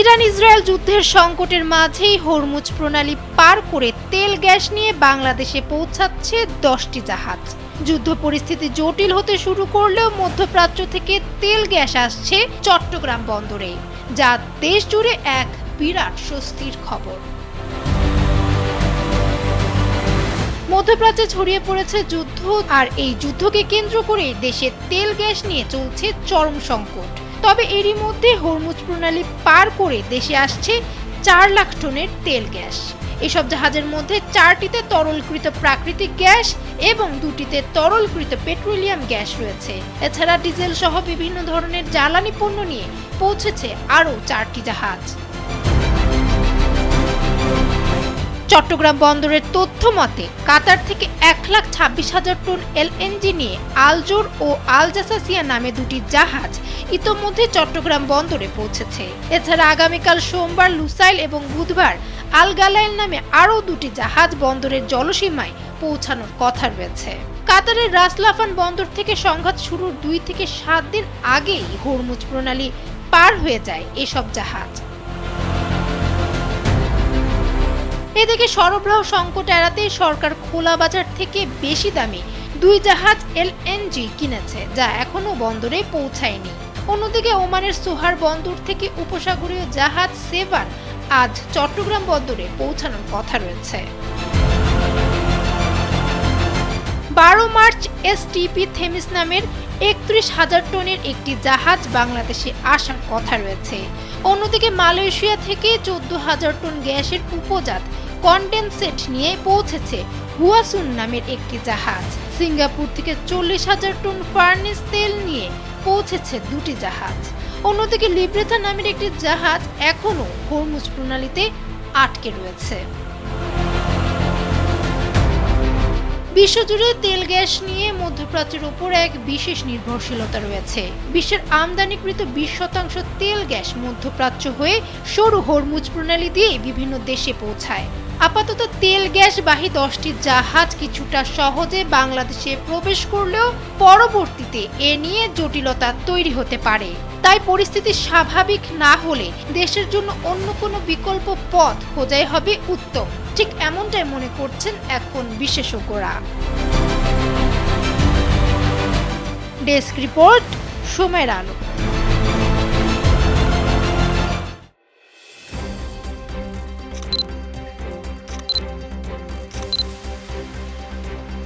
Iran Israel যুদ্ধের সংকটের মাঝেই হরমুজ প্রণালী পার করে তেল গ্যাস নিয়ে বাংলাদেশে পৌঁছাচ্ছে 10টি জাহাজ। যুদ্ধ পরিস্থিতি জটিল হতে শুরু করলেও মধ্যপ্রাচ্য থেকে তেল গ্যাস আসছে চট্টগ্রাম বন্দরে, যা দেশ জুড়ে এক বিরাট স্বস্তির খবর। মধ্যপ্রাচ্যে ছড়িয়ে পড়েছে যুদ্ধ, আর এই যুদ্ধকে কেন্দ্র করে দেশে তেল গ্যাস নিয়ে চলছে চরম সংকট। তবে এরই মধ্যে হরমুজ প্রণালী পার করে দেশে আসছে 4 লাখ টনের তেল গ্যাস। এসব জাহাজের মধ্যে 4টিতে তরলকৃত প্রাকৃতিক গ্যাস এবং 2টিতে তরলকৃত পেট্রোলিয়াম গ্যাস রয়েছে। এছাড়া ডিজেল সহ বিভিন্ন ধরনের জ্বালানি পণ্য নিয়ে পৌঁছেছে আরও 4টি জাহাজ। চট্টগ্রাম বন্দরের তথ্য মতে কাতার থেকে 1,26,000 টন এলএনজি নিয়ে আলজোর ও আল জাসাসিয়া নামে 2টি জাহাজ ইতোমধ্যে চট্টগ্রাম বন্দরে পৌঁছেছে। এছাড়া আগামীকাল সোমবার লুসাইল এবং বুধবার আল গালাইল নামে আরও 2টি জাহাজ বন্দরের জলসীমায় পৌঁছানোর কথা রয়েছে। কাতারের রাস লাফান বন্দর থেকে সংঘাত শুরুর 2 থেকে 7 দিন আগেই হরমুজ প্রণালী পার হয়ে যায় এসব জাহাজ। এদিকে সরবরাহ সংকট এড়াতে সরকার খোলা বাজার থেকে বেশি দামে 2 জাহাজ এলএনজি কিনেছে, যা এখনো বন্দরে পৌঁছায়নি। অন্যদিকে ওমানের সোহার বন্দর থেকে উপসাগরীয় জাহাজ সেভান আজ চট্টগ্রাম বন্দরে পৌঁছানোর কথা রয়েছে। 12 মার্চ এসটিপি থেমিস নামের 31,000 টনের একটি জাহাজ বাংলাদেশে আসার কথা রয়েছে। অন্যদিকে মালয়েশিয়া থেকে 14,000 টন গ্যাসের উপজাত কনডেনসেট নিয়ে পৌঁছেছে হুয়াসুন নামের একটি জাহাজ। সিঙ্গাপুর থেকে 40,000 টন ফার্নেস তেল নিয়ে পৌঁছেছে 2টি জাহাজ। অন্যদিকে লিব্রেথা নামের একটি জাহাজ এখনও হরমুজ প্রণালীতে আটকে রয়েছে। বিশ্বজুড়ে তেল গ্যাস নিয়ে মধ্যপ্রাচ্যের উপর এক বিশেষ নির্ভরশীলতা রয়েছে। বিশ্বের আমদানিকৃত 20% তেল গ্যাস মধ্যপ্রাচ্য হয়ে সরু হরমুজ প্রণালী দিয়ে বিভিন্ন দেশে পৌঁছায়। আপাতত তেল গ্যাস বাহী 10টি জাহাজ কিছুটা সহজে বাংলাদেশে প্রবেশ করলেও পরবর্তীতে এ নিয়ে জটিলতা তৈরি হতে পারে। তাই পরিস্থিতি স্বাভাবিক না হলে দেশের জন্য অন্য কোনো বিকল্প পথ খোঁজাই হবে উত্তম। ঠিক এমনটাই মনে করছেন এখন বিশেষজ্ঞরা। ডেস্ক রিপোর্ট, সময়ের আলো।